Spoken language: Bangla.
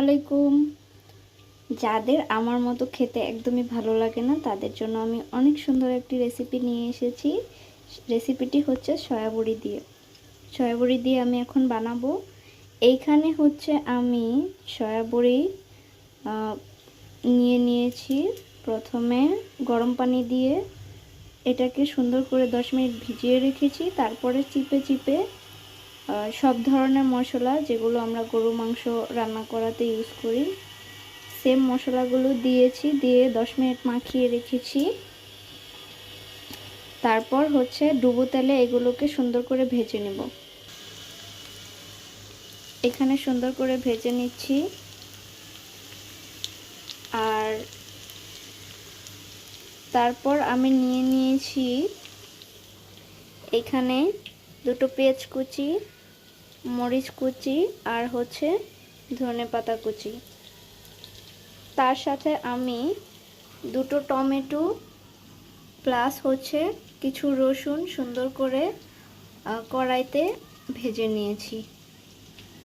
আলাইকুম। যাদের আমার মতো খেতে একদমই ভালো লাগে না তাদের জন্য আমি অনেক সুন্দর একটি রেসিপি নিয়ে এসেছি। রেসিপিটি হচ্ছে সয়াবড়ি দিয়ে। সয়াবড়ি দিয়ে আমি এখন বানাবো। এইখানে হচ্ছে আমি সয়াবড়ি নিয়ে নিয়েছি। প্রথমে গরম পানি দিয়ে এটাকে সুন্দর করে 10 মিনিট ভিজিয়ে রেখেছি। তারপরে চিপে চিপে সব ধরনের মশলা যেগুলো আমরা গরু মাংস রান্না করাতে ইউজ করি সেম মশলাগুলো দিয়েছি, দিয়ে 10 মিনিট মাখিয়ে রেখেছি। তারপর হচ্ছে ডুবো তেলে এগুলোকে সুন্দর করে ভেজে নেব। এখানে সুন্দর করে ভেজে নিচ্ছি। আর তারপর আমি নিয়ে নিয়েছি এখানে দুটো পেঁয়াজ কুচি, মরিচ কুচি আর হচ্ছে ধনেপাতা কুচি। তার সাথে আমি দুটো টমেটো প্লাস হচ্ছে কিছু রসুন সুন্দর করে কড়াইতে ভেজে নিয়েছি।